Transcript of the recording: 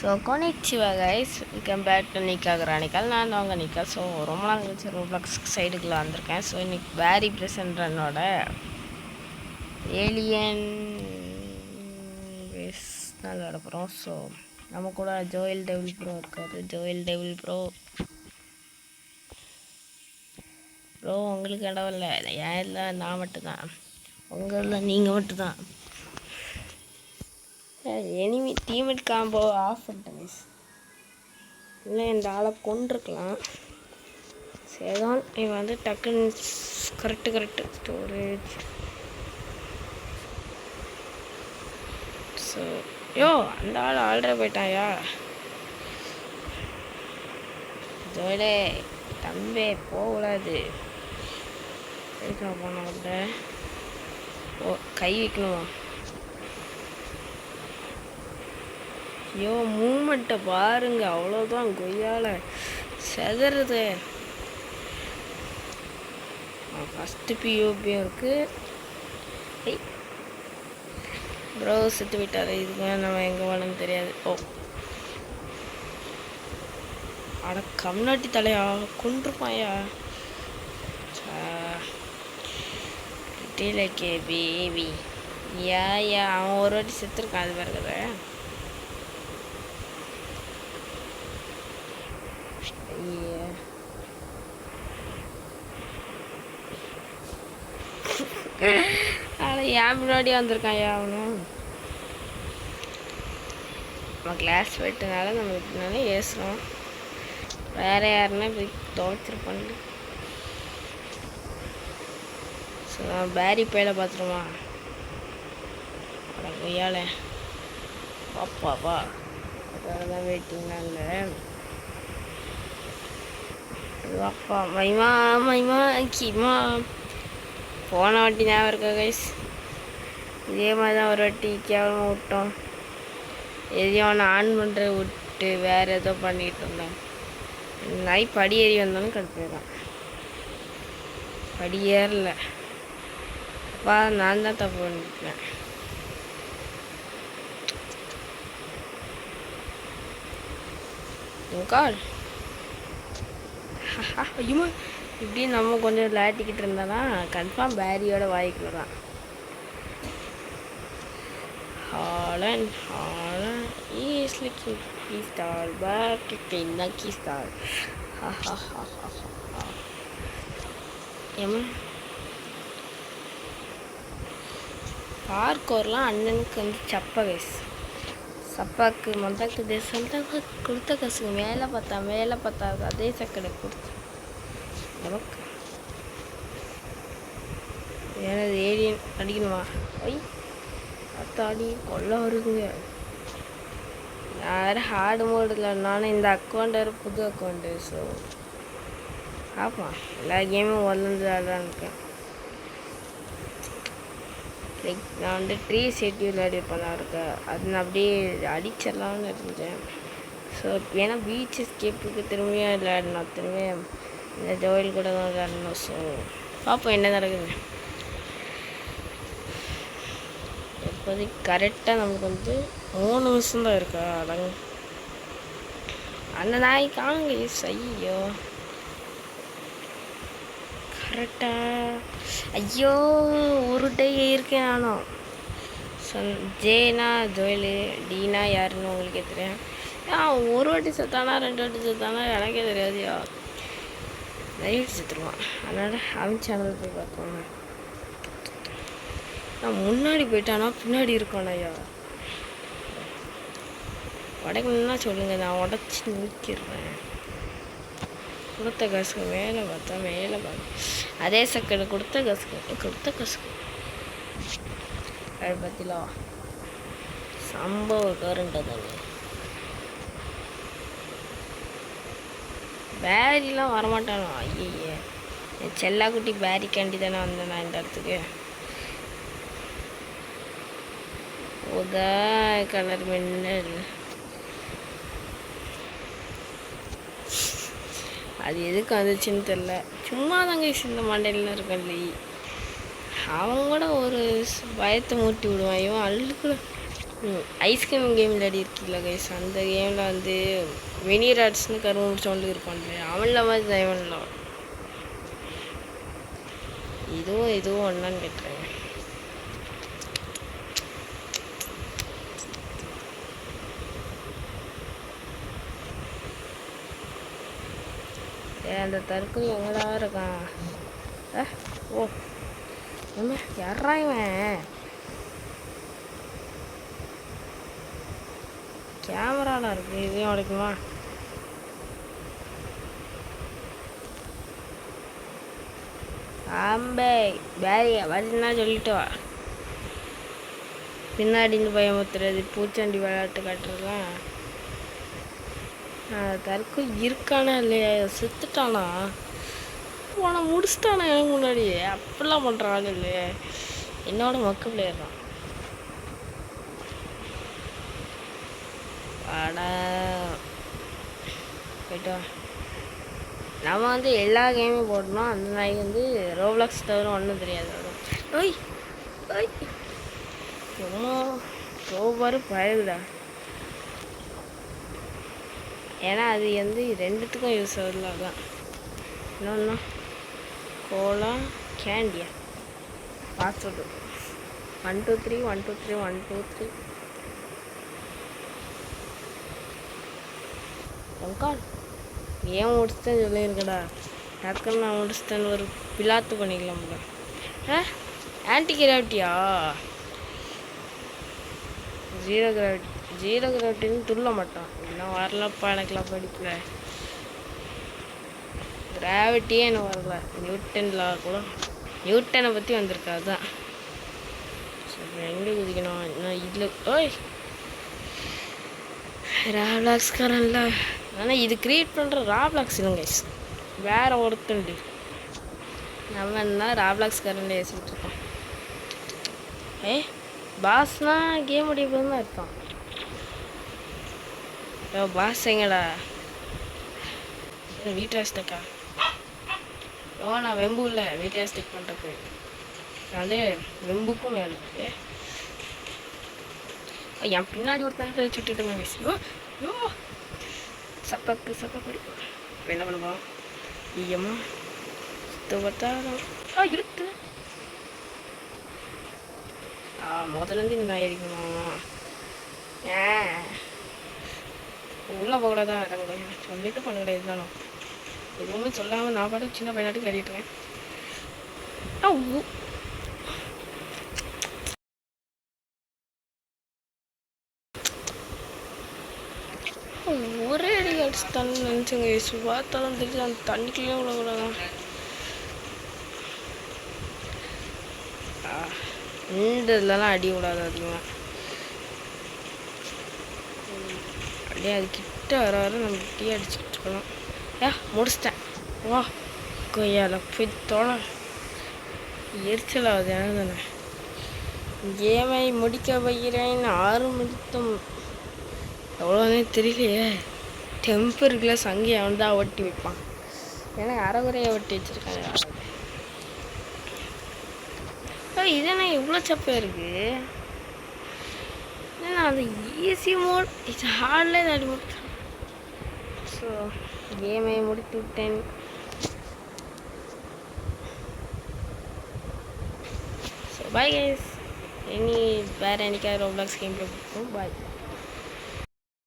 So கொனிச்சிவா guys, welcome back to Nikka chronicle. நான் தான் உங்கள் நிக்கா. ஸோ ரொம்ப நாள் கழிச்சு ரோப்ளாக்ஸ் சைடுக்குள்ளே வந்திருக்கேன். ஸோ இன்னைக்கு பேரி பிரசன்ட்ரனோட ஏலியன் பேஸ் தான் விளையாட போகிறோம். ஸோ நம்ம கூட ஜோயல் டெவில் ப்ரோ இருக்கார். ஜோயல் டெவில் ப்ரோ உங்களுக்கு இடம் இல்லை, ஏன் இல்லை, நான் மட்டும்தான். உங்களில் நீங்கள் மட்டும்தான். எனிமி டீமேட் காம்போ ஆஃப் பண்ணிட்டேன் மிஸ். இல்லை இந்த ஆளை கொண்டிருக்கலாம். சரிதான், இவன் வந்து டக்குன்னு கரெக்டு ஸ்டோரேஜ். ஸோ யோ அந்த ஆள் ஆல்ரெடி போயிட்டாயா? ஜோலே தம்பே போகக்கூடாது. எதுக்கு போன ஓ கை வைக்கணுமா? ஐயோ மூமெண்ட்டை பாருங்க, அவ்வளோதான் கொய்யால செதறது. ஃபஸ்ட்டு பிஓபியும் இருக்குது. ப்ரோ செத்து விட்டார். இதுக்கு நம்ம எங்கே வரணும்னு தெரியாது. ஓ அட கம்நாட்டி தலையா, கொண்டிருப்பாயா? டீலக்கே பேபி யா அவன் ஒரு வாட்டி செத்துருக்கான். அது பிறகுத ஆனால் ஏன் முன்னாடியே வந்திருக்கான் அவனும். நம்ம கிளாஸ் வெட்டுனால நம்ம வெட்டினாலே ஏசுகிறோம். வேறு யாருன்னா போய் துவைச்சிருப்பாங்க. ஸோ நான் பேரி பையில பார்த்துருமா கொய்யால பாப்பாப்பா. அதோட தான் வெயிட்டிங்னா இல்லை. அப்பா மைமா மைமா கிமா போன வாட்டி ஞாபகம் இருக்கா கைஸ்? இதே மாதிரி தான் ஒரு வாட்டி கேவலமாக விட்டோம். எதையும் அவனை ஆன் பண்ணுற விட்டு வேறு ஏதோ பண்ணிகிட்டு இருந்தேன். நாய் படி ஏறி வந்தாலும் கடுப்பே தான். படி ஏறல அப்பா, நான் தான் தப்பு பண்ணிட்டேன். கால் ஐயோ இப்படி நம்ம கொஞ்சம் விளையாட்டிக்கிட்டு இருந்தானா கன்ஃபார்ம் பேரியோட வாய்க்குள்ள தான். Holland is looking key star back to key star. ஏமா பார்க்கோர்லாம் அண்ணனுக்கு வந்து சப்ப வயசு. சப்பாக்கு மொந்தக்கு தேசம் கொடுத்த கசுக்கு மேலே பார்த்தா அதே சக்கடை கொடுத்து நமக்கு எனது ஏலியன் அடிக்கணுமா? ஐய் அத்தாடி கொல்ல வருதுங்க. நான் வேறு ஹார்டு மோடில் நானும் இந்த அக்கௌண்ட் வேறு புது அக்கௌண்ட்டு. ஸோ பார்ப்போம், எல்லா கேமும் வளர்ந்து ஆடான்னுக்கேன். லைக் நான் வந்து ட்ரீ செட்டி விளையாடிருப்பேன் இருக்கா, அது நான் அப்படியே அடிச்சிடலாம்னு இருந்தேன். ஸோ ஏன்னா பீச் எஸ்கேப்புக்கு திரும்பியும் விளையாடணும், திரும்பியும் இந்த ஜோயில் கூட தான் விளையாடணும். ஸோ பார்ப்போம் என்ன நடக்குது. இப்போதைக்கு கரெக்டாக நமக்கு வந்து 3 நிமிஷம் தான் இருக்கா. அடங்கு அந்த நாய் காணுங்க. ஐயோ கரெக்டாக ஐயோ ஒரு டை இருக்கேன் நானும். ஜேனா ஜோயலு, டீனா யாருன்னு உங்களுக்கே தெரியும். ஒரு வாட்டி செத்தானா 2 வாட்டி செத்தானா எனக்கே தெரியாதுயா. நிறைய செத்துருவான். அதனால் அவன் சேனல் போய் பார்ப்போங்க. நான் முன்னாடி போயிட்டானா பின்னாடி இருக்கோண்ணா ஐயா. உடைக்கணுன்னா சொல்லுங்கள், நான் உடச்சி நிற்கிறேன். கொடுத்த காசுக்கு மேலே பார்த்தா அதே சக்கடை கொடுத்த காசுக்கு அது பற்றிலா சம்பவ கரண்ட் தானே. பேரிலாம் வரமாட்டானோ? ஐயே என் செல்லாக்குட்டி பேரி கேண்டி தானே வந்தேன் நான் இந்த இடத்துக்கு. உதா கலர் மின்னல் அது எதுக்கு வந்துச்சுன்னு தெரில. சும்மா தாங்க இந்த மண்டையில் இருக்கல. அவன் கூட ஒரு பயத்தை மூட்டி விடுவான். இவன் அள்ளுக்குள்ள ஐஸ்கிரீம் கேம் விளையாடி இருக்கீங்களா கைஸ்? அந்த கேமில் வந்து வெனிராட்ஸ்னு கரும்பு சவுண்டு இருப்பான்ல, அவனில் மாதிரி தயவன்ல இதுவும் ஒன்றான்னு கேட்டுறேன். அந்த தற்கொலை எங்கடா இருக்கான்? ஓ என்ன யாரா இவன்? கேமராலாம் இருக்கு, இதையும் உடைக்குமா? ஆம்பே பேரிய வரலன்னா சொல்லிட்டு வா. பின்னாடின்னு பயமுத்துறது, பூச்சாண்டி விளையாட்டு காட்டுறதுலாம். தற்கு இருக்கானா இல்லையா? செத்துட்டானா? போன முடிச்சுட்டானா எனக்கு முன்னாடியே? அப்படிலாம் பண்ணுறாங்க இல்லையே, என்னோட மொக்க பிளேயர் தான். வாடா போயிட்டு வா. நம்ம வந்து எல்லா கேமையும் போடணும். அந்த நாய்க்கு வந்து ரோப்ளாக்ஸ் தவிர ஒன்றும் தெரியாது. ஓய் ஓய் ரொம்ப ரோபாரு பழகுடா. ஏன்னா அது வந்து ரெண்டுத்துக்கும் யூஸ் ஆகுதுல, அதான். இன்னொன்னா கோலா கேண்டியா பாஸ்வேர்டு 1 2 3 1 2 3 1 2 3 உங்கால் ஏன் முடிச்சுட்டேன்னு சொல்லியிருக்கடா. டக்குன்னு நான் முடிச்சுட்டேன்னு ஒரு பிளாத்து பண்ணிக்கலாம்ல. ஆன்டி கிராவிட்டியா? ஜீரோ கிராவிட்டின்னு துள்ள மாட்டான். இன்னும் வரலப்பா எனக்குலாம் படிக்கல. கிராவிட்டியே என்ன வரல. நியூட்டனில் கூட நியூட்டனை பற்றி வந்திருக்கு, அதுதான். சரி எங்கே குதிக்கணும்? இன்னும் இதில் ஓய் ராப்ளாக்ஸ்காரன்ல. ஆனால் இது க்ரியேட் பண்ணுற ராப்ளாக்ஸ் இல்லைங்க, வேற ஒருத்தண்டு. நம்ம என்ன ராப்ளாக்ஸ்காரன் பேசிக்கிட்டு இருக்கோம். பாஸ்னா கேம் முடிய போது தான் இருக்கான். பாஸ் எங்கடா? வீட்டாஸ்டக்கா? நான் வெம்பு இல்லை, வீட்டாஸ்டிக் பண்ணுறக்கு. அதே வெம்புக்கும் மேலே இருக்கு. என் பின்னாடி ஒருத்தங்க சுட்டுட்டுங்க பேசியோ. யோ சப்பாக்கு இப்போ என்ன பண்ணுவோம்? ஐயம்மா சுத்த பார்த்தா இருக்கு. முதலேருந்து இந்த நாய் அடிக்கணும். உள்ளே போகக்கூடாதான் இடங்க சொல்லிட்டு பண்ண கிடையாது. இருந்தாலும் எதுவுமே சொல்லாமல் நான் பாட்டு சின்ன பையனாட்டு கட்டிட்டுருக்கேன். ஒரே அடி அடிச்சு தண்ணி நினச்சிங்க. சுபாத்தாலும் தெரிஞ்சு அந்த தண்ணிக்குள்ளேயே விடக்கூடாதான். இந்த இதெல்லாம் அடி விடாது அதிகமாக. அப்படியே அது கிட்ட வர நம்ம டீ அடிச்சுக்கிட்டு இருக்கணும். முடிச்சிட்டேன். வா கொய்யால போய் தோண எரிச்சல் ஆகுது. எனக்கு தானே கேமை முடிக்க வைக்கிறேன். 6 முடித்தும் எவ்வளோனே தெரியலையே. டெம்பருக்குள்ள சங்கி அவன் தான் ஒட்டி வைப்பான். ஏன்னா அரைகுறையை ஒட்டி வச்சுருக்காங்க. இதென்ன இவ்வளோ சப்பையாக இருக்குது? ஏன்னா அந்த ஈஸி மோட் இது ஹார்ட்லேயே தாடி முடித்தேன். ஸோ கேமை முடித்து விட்டேன். So bye guys. வேறு என்னைக்காவது ரோப்ளாக்ஸ் கேம் பிளே பண்ணுவோம். பாய்.